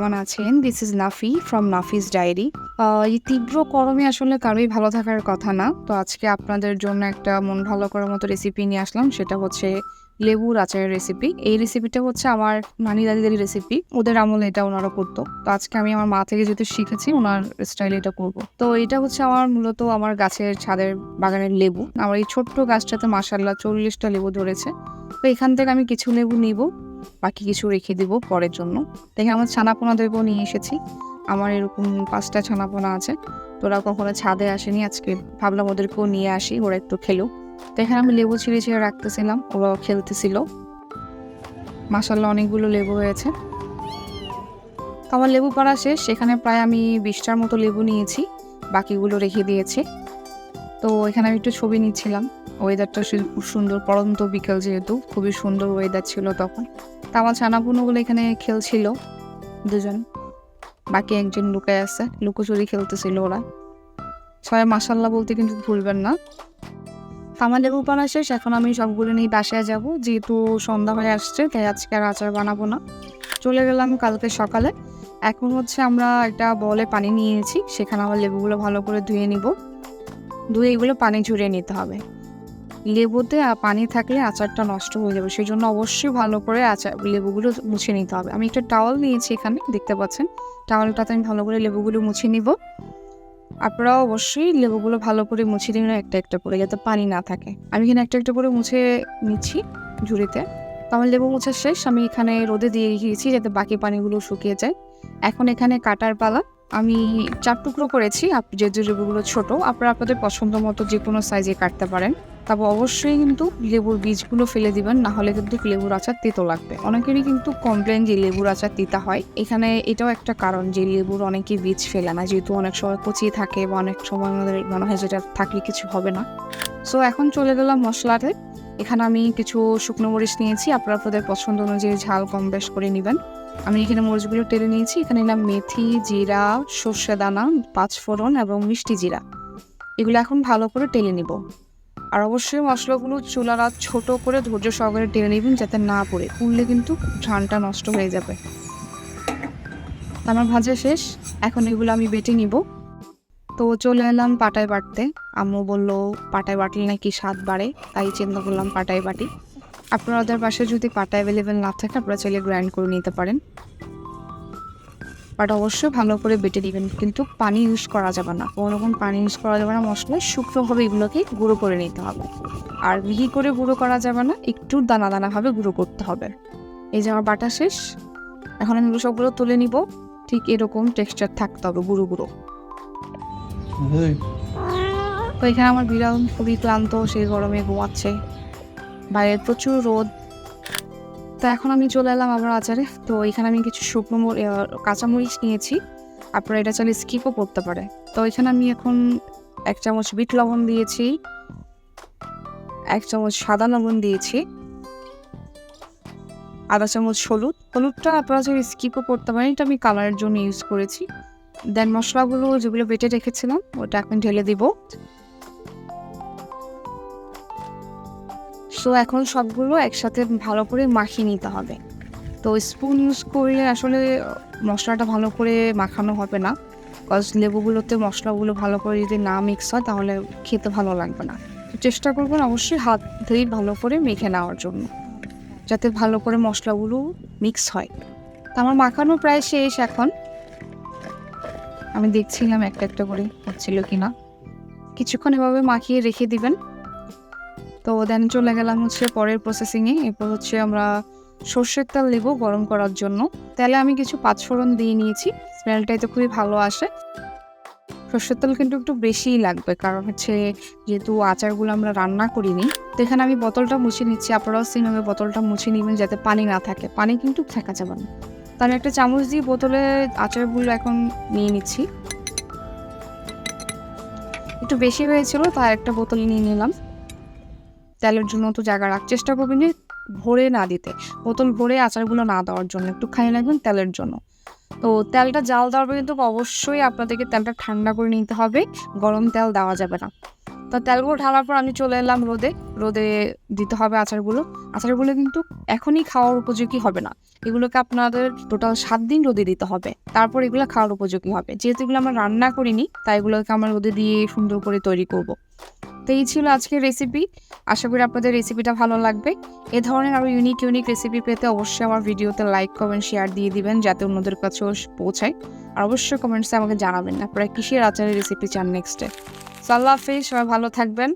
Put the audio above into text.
কেমন আছেন? This is Nafi from Nafis diary. এই তীব্র গরমে আসলে কারোই ভালো থাকার কথা না। তো আজকে আপনাদের জন্য একটা মন ভালো করার মতো রেসিপি নিয়ে আসলাম। সেটা হচ্ছে লেবুর আচারের রেসিপি। এই রেসিপিটা হচ্ছে আমার নানি দাদিদের রেসিপি। ওদের আমলে এটা ওনারা করতো। তো আজকে আমি আমার মা থেকে যেহেতু শিখেছি ওনার স্টাইলে এটা করব। তো এটা হচ্ছে আমার মূলত আমার গাছের ছাদের বাগানের লেবু। আমার এই ছোট্ট গাছটাতে মাশাআল্লাহ 40টা লেবু ধরেছে। তো এখান থেকে আমি কিছু লেবু নিব, বাকি কিছু রেখে দিব পরের জন্য। দেখে আমার ছানাপোনা দেবো নিয়ে এসেছি। আমার এরকম 5টা ছানাপোনা আছে। তো ওরা কখনো ছাদে আসেনি, আজকে ভাবলাম ওদেরকেও নিয়ে আসি, ওরা একটু খেলো। তো এখানে আমি লেবু ছিঁড়ে ছিঁড়ে রাখতেছিলাম, ওরাও খেলতেছিল। মাশাআল্লাহ অনেকগুলো লেবু হয়েছে। তো আমার লেবু পাড়া শেষ। সেখানে প্রায় আমি 20টার মতো লেবু নিয়েছি, বাকিগুলো রেখে দিয়েছি। তো এখানে আমি একটু ছবি নিচ্ছিলাম। ওয়েদারটা খুব সুন্দর, পড়ন্ত বিকেল যেহেতু খুবই সুন্দর ওয়েদার ছিল তখন। তা আমার ছানাপুনোগুলো এখানে খেলছিল দুজন, বাকি একজন লুকায় আছে, লুকোচুরি খেলতেছিল ওরা। সবাই মাশাল্লাহ বলতে কিন্তু ভুলবেন না। আমার লেবু পানা শেষ, এখন আমি সবগুলো নিয়ে বাসায় যাব, যেহেতু সন্ধ্যা হয়ে আসছে তাই আজকে আর আচার বানাবো না। চলে গেলাম কালকে সকালে। এখন হচ্ছে আমরা একটা বলে পানি নিয়েছি, সেখানে আমার লেবুগুলো ভালো করে ধুয়ে নিব। ধুয়ে এগুলো পানি ঝরিয়ে নিতে হবে। লেবুতে পানি থাকলে আচারটা নষ্ট হয়ে যাবে, সেই জন্য অবশ্যই ভালো করে লেবুগুলো মুছে নিতে হবে। আমি একটা টাওয়াল নিয়েছি, এখানে দেখতে পাচ্ছেন। টাওয়ালটাতে আমি ভালো করে লেবুগুলো মুছে নিব। আপনারাও অবশ্যই লেবুগুলো ভালো করে মুছে নেবেন একটা একটা করে, যাতে পানি না থাকে। আমি এখানে একটা একটা করে মুছে নিচ্ছি ঝুড়িতে। তো আমার লেবু মোছা শেষ, আমি এখানে রোদে দিয়ে রেখেছি যাতে বাকি পানিগুলো শুকিয়ে যায়। এখন এখানে কাটার পালা। আমি 4 টুকরো করেছি। যেহেতু লেবুগুলো ছোট, আপনারা আপনাদের পছন্দ মতো যে কোনো সাইজে কাটতে পারেন। তবে অবশ্যই কিন্তু লেবুর বীজগুলো ফেলে দিবেন, না হলে কিন্তু লেবুর আচার তেতো লাগবে। অনেকেরই কিন্তু কমপ্লেন যে লেবুর আচার তিতা হয়। এখানে এটাও একটা কারণ যে লেবুর অনেকেই বীজ ফেলে না, যেহেতু অনেক সময় পচিয়ে থাকে বা অনেক সময় আমাদের মনে হয় যেটা থাকলে কিছু হবে না। সো এখন চলে গেলাম মশলাতে। এখানে আমি কিছু শুকনো মরিচ নিয়েছি, আপনারা আপনাদের পছন্দ অনুযায়ী ঝাল কম বেশ করে নেবেন। আমি এখানে মরিচগুলো টেলে নিয়েছি। এখানে নিলাম মেথি, জিরা, সর্ষে দানা, 5 ফোড়ন এবং মিষ্টি জিরা। এগুলো এখন ভালো করে টেলে নিব। আর অবশ্যই মশলাগুলো চুলার আঁচ ছোট করে ধৈর্য সহকারে টেনে নেবেন, যাতে না পড়ে, পুড়লে কিন্তু ঘ্রাণটা নষ্ট হয়ে যাবে। আমার ভাজা শেষ, এখন এগুলো আমি বেটে নিব। তো চলে এলাম পাটায় বাটতে। আম্মু বললো পাটায় বাটলে নাকি স্বাদ বাড়ে, তাই চিন্তা করলাম পাটায় বাটি। আপনাদের পাশে যদি পাটা অ্যাভেলেবেল না থাকে আপনারা চাইলে গ্রাইন্ড করে নিতে পারেন। বাট অবশ্যই ভালো করে বেটে দিবেন, কিন্তু পানি ইউজ করা যাবে না, কোনো রকম পানি ইউজ করা যাবে না। মশলায় শুকনোভাবে এগুলোকে গুঁড়ো করে নিতে হবে। আর মিহি করে গুঁড়ো করা যাবে না, একটু দানা দানাভাবে গুঁড়ো করতে হবে। এই যে আমার বাটা শেষ, এখন আমি সবগুলো তুলে নিব। ঠিক এরকম টেক্সচার থাকতে হবে, গুঁড়ো গুঁড়ো। তো এখানে আমার বিড়াল খুবই ক্লান্ত, সেই গরমে ঘুমাচ্ছে, বাইরে প্রচুর রোদ। তো এখন আমি চলে এলাম আবার আচারে। তো এখানে আমি কিছু শুকনো কাঁচামরিচ নিয়েছি, আপনারা এটা চাইলে স্কিপও করতে পারে। তো এখানে আমি এখন 1 চামচ বিট লবণ দিয়েছি, 1 চামচ সাদা লবণ দিয়েছি, আধা চামচ হলুদটা আপনারা চাইলে স্কিপও করতে পারেন, এটা আমি কালারের জন্য ইউজ করেছি। দেন মশলাগুলো যেগুলো বেটে রেখেছিলাম ওটা এখন ঢেলে দিব। সো এখন সবগুলো একসাথে ভালো করে মাখিয়ে নিতে হবে। তো স্পুন ইউজ করলে আসলে মশলাটা ভালো করে মাখানো হবে না, কজ লেবুগুলোতে মশলাগুলো ভালো করে যদি না মিক্স হয় তাহলে খেতে ভালো লাগবে না। চেষ্টা করবেন অবশ্যই হাত ধরেই ভালো করে মেখে নেওয়ার জন্য, যাতে ভালো করে মশলাগুলো মিক্স হয়। তো আমার মাখানো প্রায় শেষ। এখন আমি দেখছিলাম একটা একটা করে হচ্ছিল কিনা। কিছুক্ষণ এভাবে মাখিয়ে রেখে দিবেন। তো দেন চলে গেলাম হচ্ছে পরের প্রসেসিংয়ে। এরপর হচ্ছে আমরা সর্ষের তেল দেব গরম করার জন্য। তেলে আমি কিছু 5 ফোড়ন দিয়ে নিয়েছি, স্মেলটাই তো খুবই ভালো আসে। সর্ষের তেল কিন্তু একটু বেশিই লাগবে, কারণ হচ্ছে যেহেতু আচারগুলো আমরা রান্না করিনি। তো এখানে আমি বোতলটা মুছে নিচ্ছি, আপনারাও সেমভাবে বোতলটা মুছে নেবেন যাতে পানি না থাকে, পানি কিন্তু থাকা যাবে না। তো আমি একটা চামচ দিয়ে বোতলে আচারগুলো এখন নিয়ে নিচ্ছি। একটু বেশি হয়েছিল তাই একটা বোতল নিয়ে নিলাম। তেলের জন্য তো জায়গা রাখার চেষ্টা করবেন যে ভরে না দিতে, বোতল ভরে আচারগুলো না দেওয়ার জন্য, একটু খালি রাখবেন তেলের জন্য। তো তেলটা জাল দেওয়ার পর কিন্তু অবশ্যই আপনাদেরকে তেলটা ঠান্ডা করে নিতে হবে, গরম তেল দেওয়া যাবে না। তো তেলগুলো ঢালার পর আমি চলে এলাম রোদে দিতে হবে আচারগুলো কিন্তু এখনই খাওয়ার উপযোগী হবে না, এগুলোকে আপনাদের টোটাল 7 দিন রোদে দিতে হবে, তারপর এগুলো খাওয়ার উপযোগী হবে। যেহেতু এগুলো আমরা রান্না করিনি তাই এগুলোকে আমরা রোদে দিয়ে সুন্দর করে তৈরি করব। তো এই ছিল আজকের রেসিপি, আশা করি আপনাদের রেসিপিটা ভালো লাগবে। এ ধরনের আরও ইউনিক রেসিপি পেতে অবশ্যই আমার ভিডিওতে লাইক কমেন্ট শেয়ার দিয়ে দিবেন যাতে অন্যদের কাছেও পৌঁছায়। আর অবশ্যই কমেন্টসে আমাকে জানাবেন আপনারা কিসের আচারের রেসিপি চান নেক্সটে। আল্লাহ হাফিজ, সবাই ভালো থাকবেন।